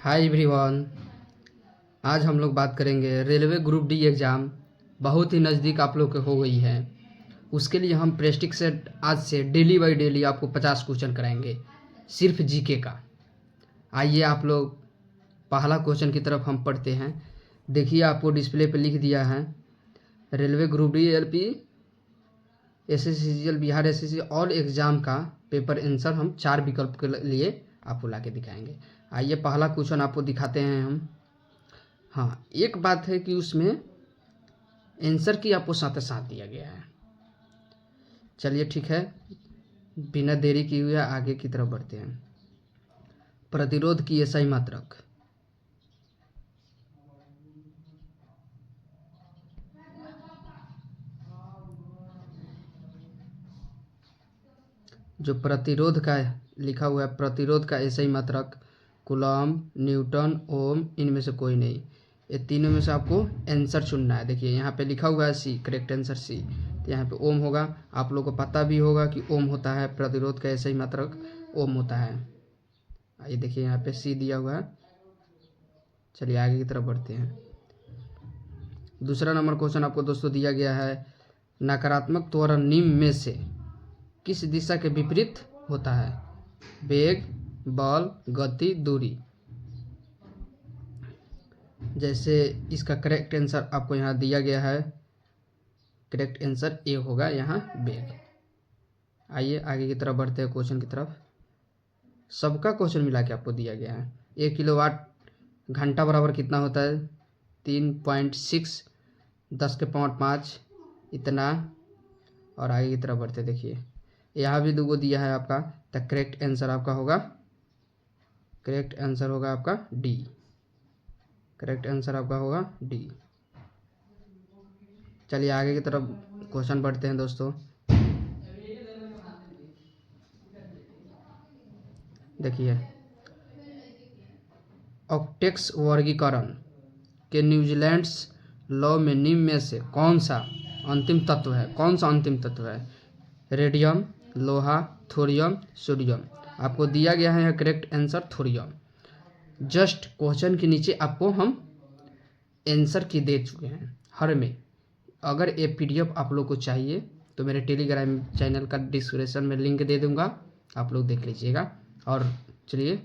Hi everyone. आज हम लोग बात करेंगे रेलवे ग्रुप डी एग्ज़ाम बहुत ही नज़दीक आप लोग के हो गई है। उसके लिए हम प्रेस्टिक से आज से डेली बाय डेली आपको 50 क्वेश्चन कराएंगे, सिर्फ जीके का। आइए आप लोग पहला क्वेश्चन की तरफ हम पढ़ते हैं। देखिए आपको डिस्प्ले पे लिख दिया है railway group D LP SSC GL Bihar SSC all exam का पेपर आंसर हम 4 विकल्प के लिए आपको ला के दिखाएंगे। आइए पहला क्वेश्चन आपको दिखाते हैं हम। हाँ, एक बात है कि उसमें आंसर की आपको साथ साथ दिया गया है। चलिए ठीक है, बिना देरी किए हुए आगे की तरफ बढ़ते हैं। प्रतिरोध की एसआई मात्रक। जो प्रतिरोध का लिखा हुआ है, प्रतिरोध का एसआई मात्रक कूलम, न्यूटन, ओम, इनमें से कोई नहीं। ये तीनों में से आपको आंसर चुनना है। देखिए यहाँ पे लिखा हुआ है सी, करेक्ट आंसर सी। तो यहाँ पे ओम होगा। आप लोगों को पता भी होगा कि ओम होता है प्रतिरोध का एसआई मात्रक, ओम होता है। आइए देखिए यहाँ पे सी दिया हुआ है। चलिए आगे की तरफ बढ़ते हैं। दूसरा नंबर क्वेश्चन आपको दोस्तों दिया गया है, नकारात्मक त्वरण निम्न में से किस दिशा के विपरीत होता है? वेग, बल, गति, दूरी। जैसे इसका करेक्ट आंसर आपको यहाँ दिया गया है, करेक्ट आंसर ए होगा यहाँ वेग। आइए आगे की तरफ बढ़ते हैं क्वेश्चन की तरफ। सबका क्वेश्चन मिला के आपको दिया गया है। 1 किलोवाट घंटा बराबर कितना होता है? 3.6 10 के पावर 5 इतना। और आगे की तरफ बढ़ते देखिए, यहाँ भी दो दिया है आपका। तो करेक्ट आंसर आपका होगा, करेक्ट आंसर होगा आपका डी। करेक्ट आंसर आपका होगा डी। चलिए आगे की तरफ क्वेश्चन बढ़ते हैं दोस्तों। देखिए, ऑक्टेक्स वर्गीकरण के न्यूजीलैंड्स लॉ में निम्न में से कौन सा अंतिम तत्व है? कौन सा अंतिम तत्व है? रेडियम, लोहा, थोरियम, सोडियम। आपको दिया गया है correct answer thorium. Just question के नीचे आपको हम आंसर की दे चुके हैं हर में। अगर ये पीडीएफ आप लोग को चाहिए तो मेरे टेलीग्राम चैनल का डिस्क्रिप्शन में लिंक दे दूंगा, आप लोग देख लीजिएगा। और चलिए,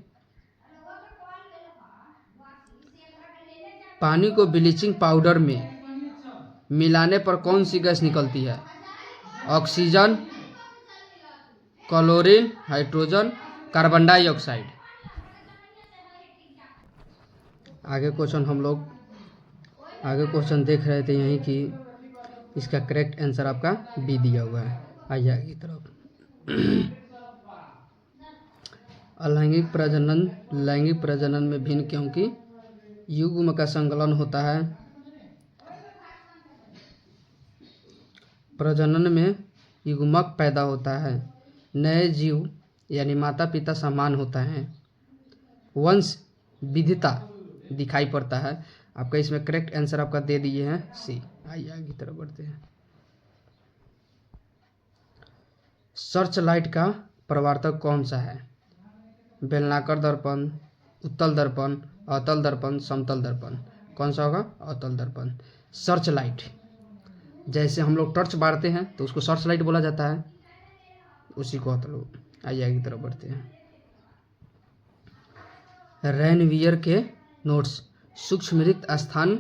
पानी को ब्लीचिंग पाउडर में मिलाने पर कौन सी गैस निकलती है? Oxygen, chlorine, hydrogen, carbon dioxide. आगे क्वेश्चन देख रहे थे यहीं कि इसका करेक्ट आंसर आपका बी दिया हुआ है। आइए आगे की तरफ। अलैंगिक प्रजनन में भिन्न क्योंकि युग्म का संकलन होता है। प्रजनन में युग्मक पैदा होता है। नए जीव यानी माता पिता समान होता है। वंश विविधता दिखाई पड़ता है। आपका इसमें करेक्ट आंसर आपका दे दिए हैं सी। आइए आगे की तरफ बढ़ते हैं। सर्च लाइट का प्रवर्तक कौन सा है? बेलनाकर दर्पण, उत्तल दर्पण, अवतल दर्पण, समतल दर्पण। कौन सा होगा? अवतल दर्पण। सर्च लाइट, जैसे हम लोग टॉर्च बारते हैं तो उसको सर्च लाइट बोला जाता है, उसी को अवतल। आइए आगे की तरफ बढ़ते हैं। रेनवियर के नोट्स सूक्ष्मरिक्त स्थान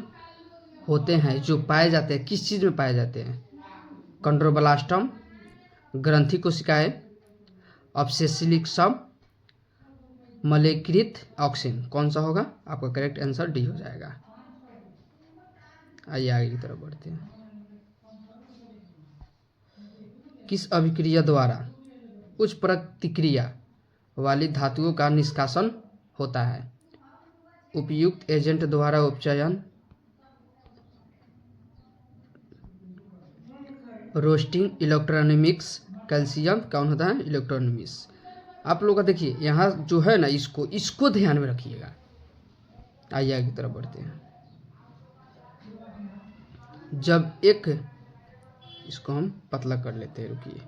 होते हैं जो पाए जाते हैं, किस चीज़ में पाए जाते हैं? कंड्रोब्लास्टम, ग्रंथि कोशिकाएं, ऑब्सेसिलिक्सम, मलेकृत ऑक्सिन। कौन सा होगा? आपका करेक्ट आंसर डी हो जाएगा। आइए आगे की तरफ बढ़ते हैं। किस अभिक्रिया द्वारा उच्च प्रतिक्रिया वाली धातुओं का निष्कासन होता है? उपयुक्त एजेंट द्वारा उपचयन, रोस्टिंग, इलेक्ट्रोनिमिक्स, कैल्शियम। कौन होता है? इलेक्ट्रोनिमिक्स। आप लोग का देखिए यहाँ जो है ना, इसको ध्यान में रखिएगा। आइए आगे की तरफ बढ़ते हैं। जब एक, इसको हम पतला कर लेते हैं, रुकिए।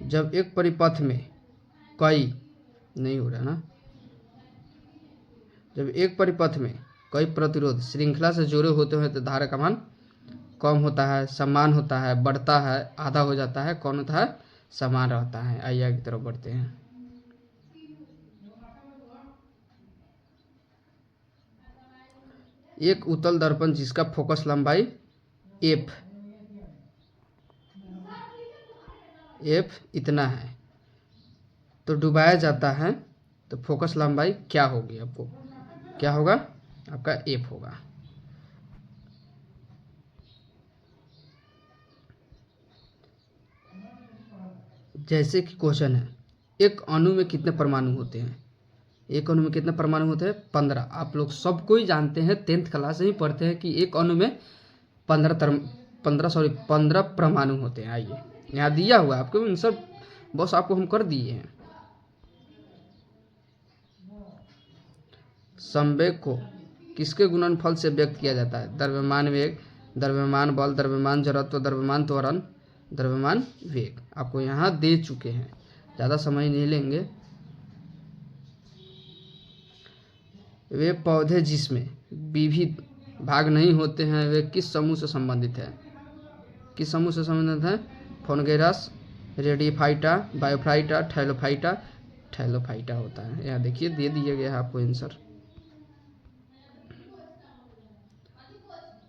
जब एक परिपथ में कई, नहीं हो रहा ना, जब एक परिपथ में कई प्रतिरोध श्रृंखला से जुड़े होते हैं तो धारा का मान कम होता है, समान होता है, बढ़ता है, आधा हो जाता है, कौन होता है, समान रहता है। आइए आगे की तरफ बढ़ते हैं। एक उत्तल दर्पण जिसका फोकस लंबाई एफ इतना है तो डुबाया जाता है तो फोकस लंबाई क्या होगी, आपको क्या होगा, आपका एफ होगा। जैसे कि क्वेश्चन है, एक अणु में कितने परमाणु होते हैं, एक अणु में कितने परमाणु होते हैं, 15। आप लोग सब कोई जानते हैं, 10th क्लास से ही पढ़ते हैं कि एक अणु में 15 परमाणु होते हैं। आइए यहाँ दिया हुआ है आपको आंसर, बस आपको हम कर दिए हैं। संवेग को किसके गुणनफल से व्यक्त किया जाता है, द्रव्यमान वेग, द्रव्यमान बल, द्रव्यमान जड़त्व, द्रव्यमान त्वरण, द्रव्यमान वेग। आपको यहाँ दे चुके हैं, ज़्यादा समय नहीं लेंगे। वे पौधे जिसमें विविध भाग नहीं होते हैं वे किस समूह से संबंधित है, किस समूह से संबंधित है, फोनगेरस, रेडियोफाइटा, बायोफाइटा, थैलोफाइटा होता है। यहाँ देखिए दे दिया गया है आपको आंसर।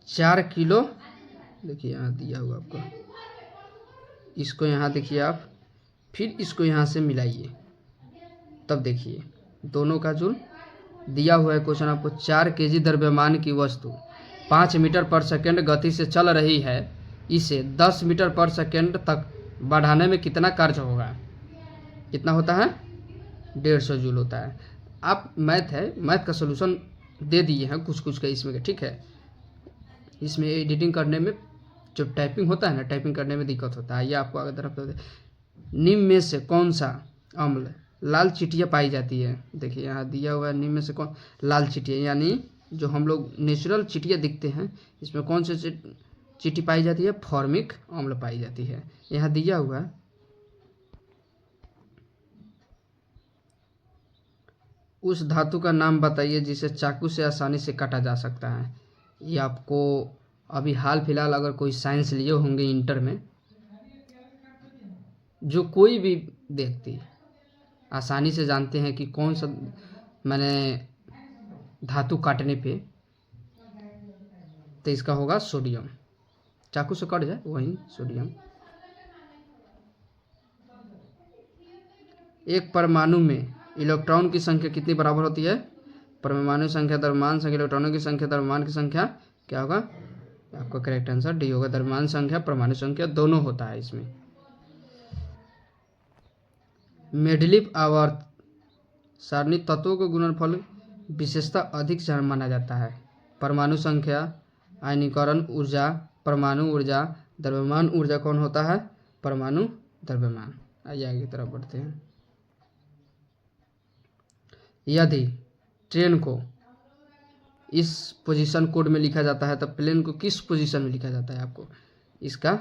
4 किलो, देखिए यहाँ दिया हुआ आपको, इसको यहाँ देखिए आप, फिर इसको यहाँ से मिलाइए, तब देखिए दोनों का जुल दिया हुआ है क्वेश्चन आपको। 4 केजी द्रव्यमान की वस्तु 5 मीटर पर सेकंड गति से चल रही है, इसे 10 मीटर पर सेकंड तक बढ़ाने में कितना कार्य होगा, कितना होता है, 150 जूल होता है। आप मैथ है, मैथ का सोल्यूशन दे दिए हैं कुछ कुछ का इसमें, ठीक है। इसमें एडिटिंग करने में जो टाइपिंग होता है ना, टाइपिंग करने में दिक्कत होता है। ये आपको अगर निम्न में से कौन सा अम्ल लाल चींटियाँ पाई जाती है, देखिए यहाँ दिया हुआ है, निम्न में से कौन लाल चींटियाँ, यानी जो हम लोग नेचुरल चींटियाँ दिखते हैं इसमें कौन से चींटी पाई जाती है, फॉर्मिक अम्ल पाई जाती है, यहाँ दिया हुआ है। उस धातु का नाम बताइए जिसे चाकू से आसानी से काटा जा सकता है। ये आपको अभी हाल फिलहाल अगर कोई साइंस लिए होंगे इंटर में, जो कोई भी व्यक्ति आसानी से जानते हैं कि कौन सा मैंने धातु काटने पे, तो इसका होगा सोडियम, चाकू से कट जाए वही सोडियम। एक परमाणु में इलेक्ट्रॉन की संख्या कितनी बराबर होती है, परमाणु संख्या द्रव्यमान संख्या, इलेक्ट्रॉनों की संख्या द्रव्यमान की संख्या, क्या होगा, आपका करेक्ट आंसर डी होगा। द्रव्यमान संख्या परमाणु संख्या दोनों होता है इसमें। मेंडलीव आवर्त सारणी तत्वों के गुणनफल विशेषता अधिक माना जाता है, परमाणु संख्या, आयनीकरण ऊर्जा, परमाणु ऊर्जा, द्रव्यमान ऊर्जा कौन होता है, परमाणु द्रव्यमान। आइए आगे की तरफ बढ़ते हैं। यदि ट्रेन को इस पोजीशन कोड में लिखा जाता है तब प्लेन को किस पोजीशन में लिखा जाता है, आपको इसका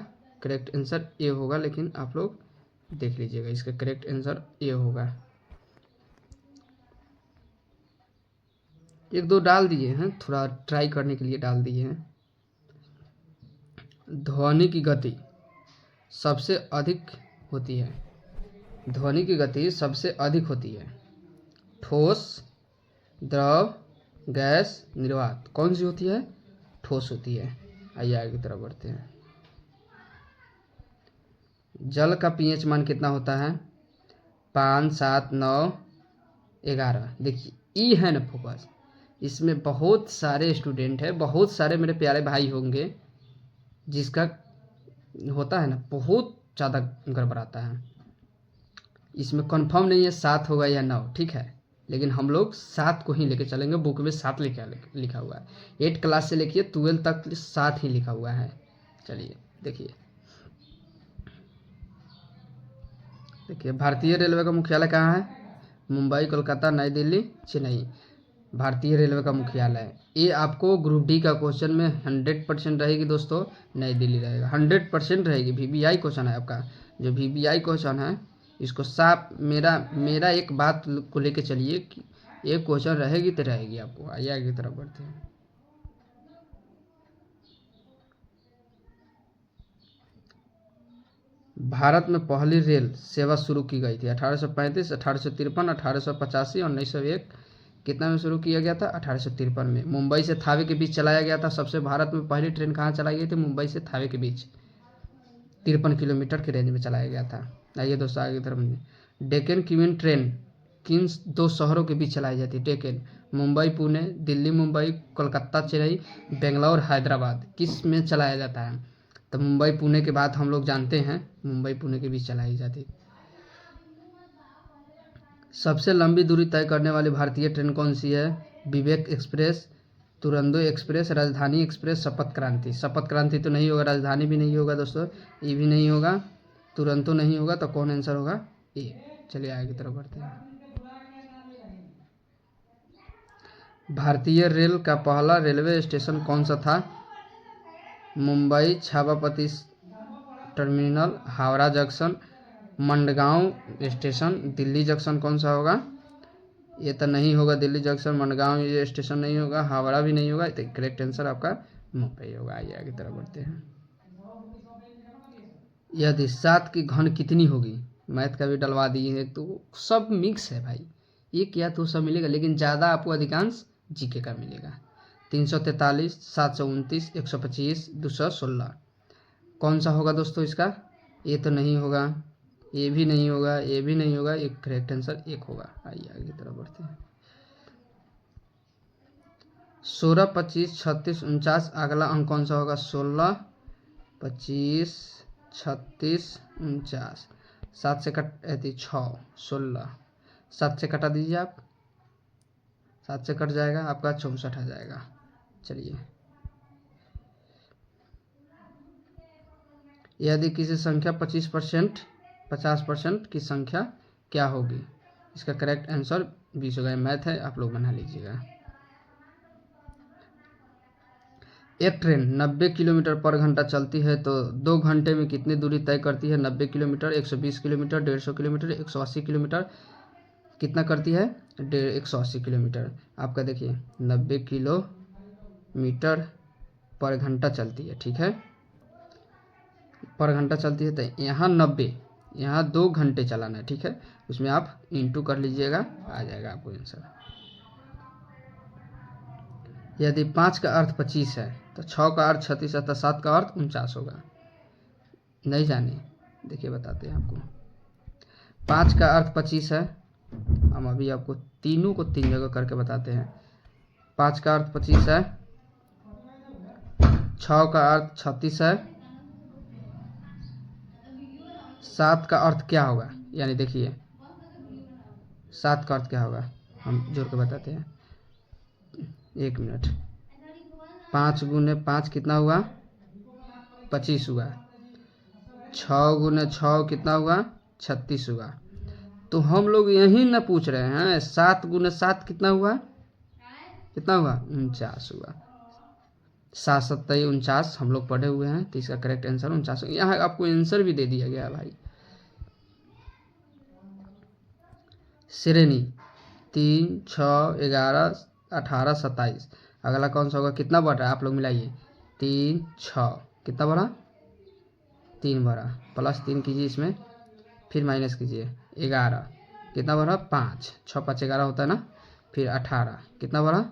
करेक्ट आंसर ए होगा, लेकिन आप लोग देख लीजिएगा, इसका करेक्ट आंसर ए होगा। एक दो डाल दिए हैं, थोड़ा ट्राई करने के लिए डाल दिए हैं। ध्वनि की गति सबसे अधिक होती है, ध्वनि की गति सबसे अधिक होती है ठोस, द्रव, गैस, निर्वात, कौन सी होती है, ठोस होती है। आइए आगे की तरफ बढ़ते हैं। जल का पीएच मान कितना होता है, 5, 7, 9, 11। देखिए ई है ना फोकस, इसमें बहुत सारे स्टूडेंट हैं, बहुत सारे मेरे प्यारे भाई होंगे जिसका होता है ना बहुत ज़्यादा गड़बड़ाता है। इसमें कंफर्म नहीं है 7 होगा या 9, ठीक है, लेकिन हम लोग 7 को ही लेके चलेंगे। बुक में 7 लिखा हुआ है, 8 क्लास से लेके 12 तक 7 ही लिखा हुआ है। चलिए देखिए, भारतीय रेलवे का मुख्यालय कहाँ है, मुंबई, कोलकाता, नई दिल्ली, चेन्नई। भारतीय रेलवे का मुख्यालय, ये आपको ग्रुप डी का क्वेश्चन में 100% रहेगी दोस्तों, नई दिल्ली रहेगा, 100% रहेगी। VBI क्वेश्चन है आपका, जो VBI क्वेश्चन है इसको साफ मेरा एक बात को लेके चलिए कि एक क्वेश्चन रहेगी तो रहेगी आपको। आइए आगे की तरफ बढ़ते हैं। भारत में पहली रेल सेवा शुरू की गई थी 1835, 1853, 1885 और 1901। कितना में शुरू किया गया था? 1853 में। मुंबई से थावे के बीच चलाया गया था। सबसे भारत में पहली ट्रेन कहाँ चलाई गई थी? मुंबई से थावे के बीच 53 किलोमीटर की रेंज में चलाया गया था। आइए दोस्तों आगे की तरफ। डेक्कन क्वीन ट्रेन किन दो शहरों के बीच चलाई जाती है? डेक्कन, मुंबई पुणे, दिल्ली मुंबई, कोलकाता चेन्नई, बेंगलोर हैदराबाद, किस में चलाया जाता है? तो मुंबई पुणे के बाद हम लोग जानते हैं मुंबई पुणे के बीच चलाई जाती। सबसे लंबी दूरी तय करने वाली भारतीय ट्रेन कौन सी है? विवेक एक्सप्रेस, तुरंदो एक्सप्रेस, राजधानी एक्सप्रेस, शपथ क्रांति। शपथ क्रांति तो नहीं होगा, राजधानी भी नहीं होगा दोस्तों, ये भी नहीं होगा, तुरंतो नहीं होगा, तो कौन आंसर होगा? ए। चलिए आगे की तरफ बढ़ते हैं। भारतीय रेल का पहला रेलवे स्टेशन कौन सा था? Mumbai Chhatrapati terminal, Howrah junction, Madgaon station, Delhi junction. कौन सा होगा? ये तो नहीं होगा, दिल्ली जंक्शन, मंडगांव ये स्टेशन नहीं होगा, हावड़ा भी नहीं होगा, तो करेक्ट आंसर आपका मुंबई होगा। आइए आगे तरफ बढ़ते हैं। यदि 7 की घन कितनी होगी? मैथ का भी डलवा दिए हैं, तो सब मिक्स है भाई, एक या तो सब मिलेगा, लेकिन ज़्यादा आपको अधिकांश जीके का मिलेगा। 343, 729, 125, 216। कौन सा होगा दोस्तों इसका? ये तो नहीं होगा, ये भी नहीं होगा, ये भी नहीं होगा, एक करेक्ट आंसर एक होगा। आइए आगे की तरफ बढ़ते हैं। 16, 25, 36, 49, अगला अंक कौन सा होगा? 16, 25, 36, 49। 7 से कट 6, 16, 7 से कटा दीजिए आप, 7 से कट जाएगा आपका 64 आ जाएगा। चलिए, यदि किसी संख्या 50% की संख्या क्या होगी? इसका करेक्ट आंसर 20 होगा। मैथ है, आप लोग बना लीजिएगा। एक ट्रेन 90 किलोमीटर पर घंटा चलती है तो 2 घंटे में कितनी दूरी तय करती है? 90 किलोमीटर, 120 किलोमीटर, 150 किलोमीटर, 180 किलोमीटर। कितना करती है? 180 किलोमीटर। आपका देखिए 90 किलोमीटर पर घंटा चलती है, ठीक है, पर घंटा चलती है, तो यहाँ 90, यहाँ 2 घंटे चलाना है, ठीक है, उसमें आप इंटू कर लीजिएगा, आ जाएगा आपको आंसर। यदि 5 का अर्थ 25 है तो 6 का अर्थ 36 है, तो 7 का अर्थ 49 होगा। नहीं जाने, देखिए बताते हैं आपको। 5 का अर्थ 25 है, हम अभी आपको तीनों को 3 जगह करके बताते हैं। 5 का अर्थ 25 है, 6 का अर्थ 36 है, 7 का अर्थ क्या होगा? यानी देखिए 7 का अर्थ क्या होगा, हम जोड़ के बताते हैं, 1 मिनट। 5 गुने 5 कितना हुआ? 25 हुआ। 6 गुने 6 कितना हुआ? 36 हुआ। तो हम लोग यही ना पूछ रहे हैं, 7 गुने 7 कितना हुआ? कितना हुआ? 49 हुआ। 7 7 49 हम लोग पढ़े हुए हैं, तो इसका करेक्ट आंसर 49। यहाँ आपको आंसर भी दे दिया गया भाई। श्रेणी 3, 6, 11, 18, 27। अगला कौन सा होगा? कितना बढ़ रहा है आप लोग मिलाइए। 3, 6 कितना बढ़ा? 3 बढ़ा, प्लस 3 कीजिए इसमें, फिर माइनस कीजिए, 11 कितना बढ़ा? 5, 6 5 11 होता है ना, फिर 18 कितना बढ़ा?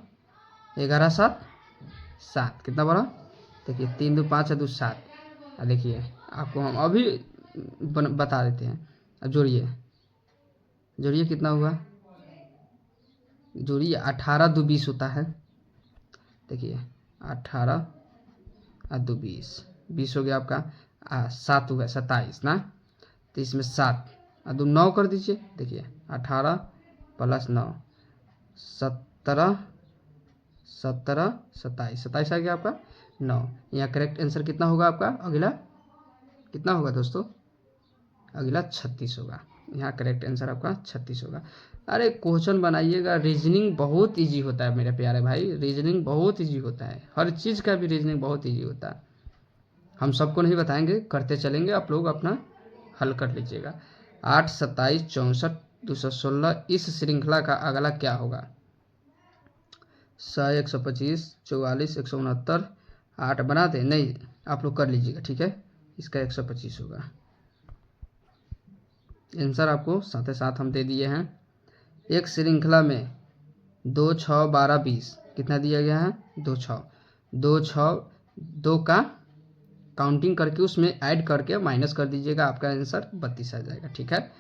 11 7 7 कितना बढ़ा? देखिए 3 2 5 2 7। देखिए आपको हम अभी बता देते हैं। अब जोड़िए, जोड़िए कितना हुआ? जोड़िए, 18 2 20 होता है। देखिए 18 और 2 20, 20 हो गया आपका। 7 हुआ 27 ना, तो इसमें 7 और 2 9 कर दीजिए। देखिए 18 प्लस 9 17 17 27, 27 आ गया आपका 9। यहाँ करेक्ट आंसर कितना होगा आपका? अगला कितना होगा दोस्तों? अगला 36 होगा। यहाँ करेक्ट आंसर आपका 36 होगा। अरे क्वेश्चन बनाइएगा, रीजनिंग बहुत इजी होता है मेरे प्यारे भाई, रीजनिंग बहुत इजी होता है, हर चीज़ का भी रीजनिंग बहुत इजी होता है। हम सबको नहीं बताएंगे, करते चलेंगे, आप लोग अपना हल कर लीजिएगा। 8 27 64 216 इस श्रृंखला का अगला क्या होगा? 100, 125, 44, 169, 8 बना दे नहीं, आप लोग कर लीजिएगा, ठीक है। इसका 125 होगा। आंसर आपको साथ ही साथ हम दे दिए हैं। एक श्रृंखला में 2, 6, 12, 20 कितना दिया गया है? 2, 6, 2, 6, 2 का काउंटिंग करके उसमें ऐड करके माइनस कर दीजिएगा, आपका आंसर 32 आ जाएगा, ठीक है।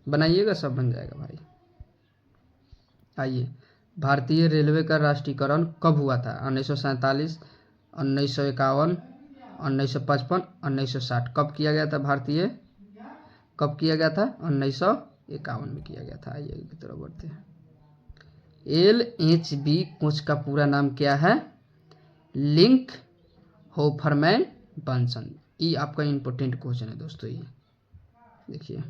बनाइएगा, सब बन जाएगा भाई। आइए, भारतीय रेलवे का राष्ट्रीयकरण कब हुआ था? 1947, 1951, 1955, 1960। कब किया गया था भारतीय? कब किया गया था? 1951 में किया गया था। आइए की तरफ बढ़ते हैं। LHB कोच का पूरा नाम क्या है? Linke Hofmann Busch. ये आपका इम्पोर्टेंट क्वेश्चन है दोस्तों। ये देखिए,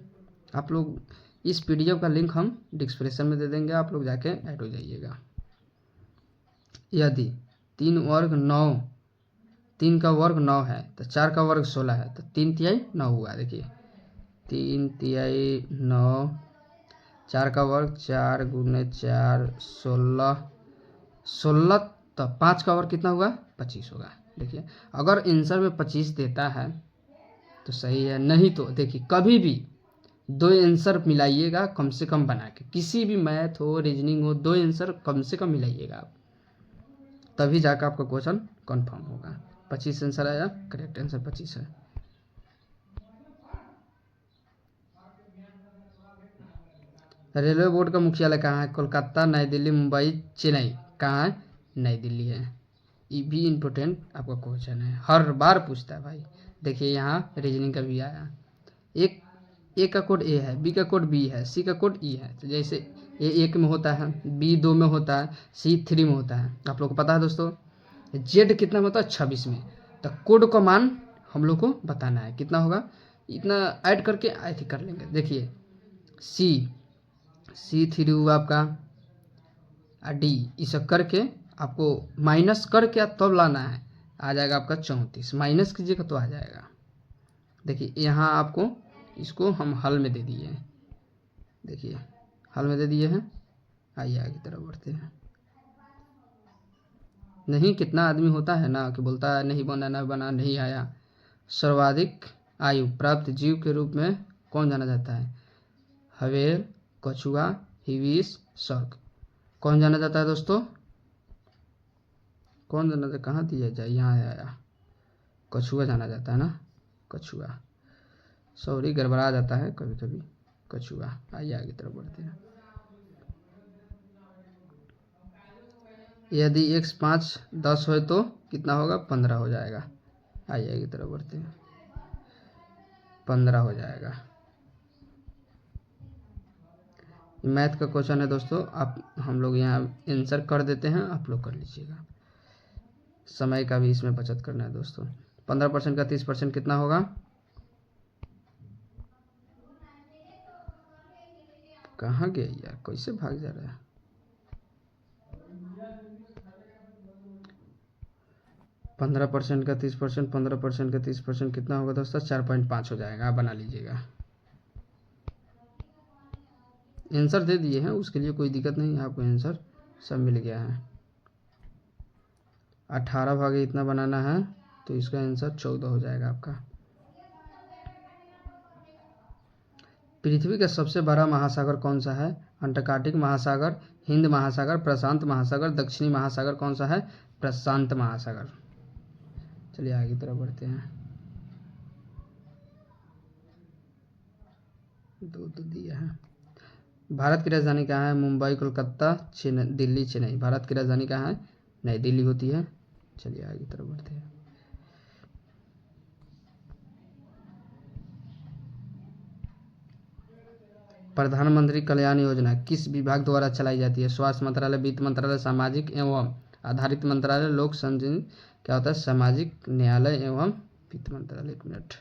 आप लोग इस पीडीएफ का लिंक हम डिस्क्रिप्शन में दे देंगे, आप लोग जाके ऐड हो जाइएगा। यदि 3 वर्ग 9, 3 का वर्ग 9 है तो 4 का वर्ग 16 है, तो 3 तिहाई 9 हुआ। देखिए 3 तिहाई 9, 4 का वर्ग 4 गुने 4 16, 16, तो 5 का वर्ग कितना हुआ? 25 होगा। देखिए, अगर आंसर में 25 देता है तो सही है, नहीं तो देखिए कभी भी 2 आंसर मिलाइएगा कम से कम बना के। किसी भी मैथ हो, रीजनिंग हो, 2 आंसर कम से कम मिलाइएगा आप, तभी जाकर आपका क्वेश्चन कंफर्म होगा। 25 आंसर आया, करेक्ट आंसर 25 है। रेलवे बोर्ड का मुख्यालय कहाँ है? कोलकाता, नई दिल्ली, मुंबई, चेन्नई। कहाँ है? नई दिल्ली है। ये भी इम्पोर्टेंट आपका क्वेश्चन है, हर बार पूछता है भाई। देखिए यहाँ रीजनिंग का भी आया। एक ए का कोड ए है, बी का कोड बी है, सी का कोड ई है। तो जैसे ए 1 में होता है, बी 2 में होता है, सी 3 में होता है। आप लोग को पता है दोस्तों, जेड कितना में होता है? 26 में। तो कोड का मान हम लोग को बताना है कितना होगा, इतना ऐड करके आई थी कर लेंगे। देखिए सी 3 हुआ आपका, डी इसे करके आपको माइनस करके तब लाना है, आ जाएगा आपका 34। माइनस कीजिएगा तो आ जाएगा। देखिए यहाँ आपको इसको हम हल में दे दिए हैं। देखिए हल में दे दिए हैं। आइए आगे की तरफ बढ़ते हैं। नहीं, कितना आदमी होता है ना कि बोलता है नहीं बना, ना बना, नहीं आया। सर्वाधिक आयु प्राप्त जीव के रूप में कौन जाना जाता है? हवेल, कछुआ, हिविस, सर्क। कौन जाना जाता है दोस्तों? कौन जाना जाता? कहाँ दिया जाए? यहाँ आया, कछुआ जाना जाता है ना, कछुआ। सॉरी, गड़बड़ा जाता है कभी कभी, कछुआ। आइए आगे तरफ बढ़ते हैं। यदि x 5 10 हो तो कितना होगा? 15 हो जाएगा। आइए आगे तरफ बढ़ते हैं। 15 हो जाएगा। मैथ का क्वेश्चन है दोस्तों, आप हम लोग यहाँ आंसर कर देते हैं, आप लोग कर लीजिएगा। समय का भी इसमें बचत करना है दोस्तों। 15% का 30% कितना होगा? कहाँ गया यार, कैसे भाग जा रहा है? 15% का 30%, 15% का 30% कितना होगा दोस्तों? 4.5 हो जाएगा। आप बना लीजिएगा। आंसर दे दिए हैं, उसके लिए कोई दिक्कत नहीं है, आपको आंसर सब मिल गया है। 18 भागे इतना बनाना है तो इसका आंसर 14 हो जाएगा आपका। पृथ्वी का सबसे बड़ा महासागर कौन सा है? अंटार्कटिक महासागर, हिंद महासागर, प्रशांत महासागर, दक्षिणी महासागर। कौन सा है? प्रशांत महासागर। चलिए आगे तरफ बढ़ते हैं। दो दिया है। भारत की राजधानी कहाँ है? मुंबई, कोलकाता, दिल्ली, चेन्नई। भारत की राजधानी कहाँ है? नई दिल्ली होती है। चलिए आगे तरफ बढ़ते हैं। प्रधानमंत्री कल्याण योजना किस विभाग द्वारा चलाई जाती है? स्वास्थ्य मंत्रालय, वित्त मंत्रालय, सामाजिक एवं आधारित मंत्रालय, लोक संजीवनी। क्या होता है? सामाजिक न्यायालय एवं वित्त मंत्रालय। 1 मिनट,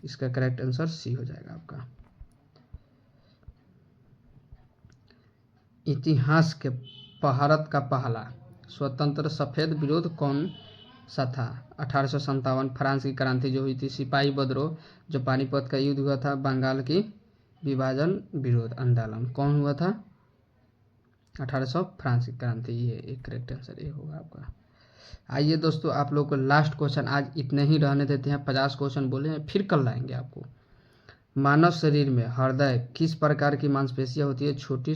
इसका करेक्ट आंसर सी हो जाएगा आपका। इतिहास के भारत का पहला स्वतंत्र सफेद विरोध कौन सा था? 1857। फ्रांस की क्रांति जो हुई थी, सिपाही विद्रोह, जो पानीपत का युद्ध हुआ था, बंगाल की विभाजन विरोध आंदोलन। कौन हुआ था? 1800 फ्रांस की क्रांति, ये एक करेक्ट आंसर ये होगा आपका। आइए दोस्तों, आप लोग को लास्ट क्वेश्चन आज इतने ही रहने देते हैं। 50 क्वेश्चन बोले हैं, फिर कल लाएंगे आपको। मानव शरीर में हृदय किस प्रकार की मांसपेशियां होती है? छोटी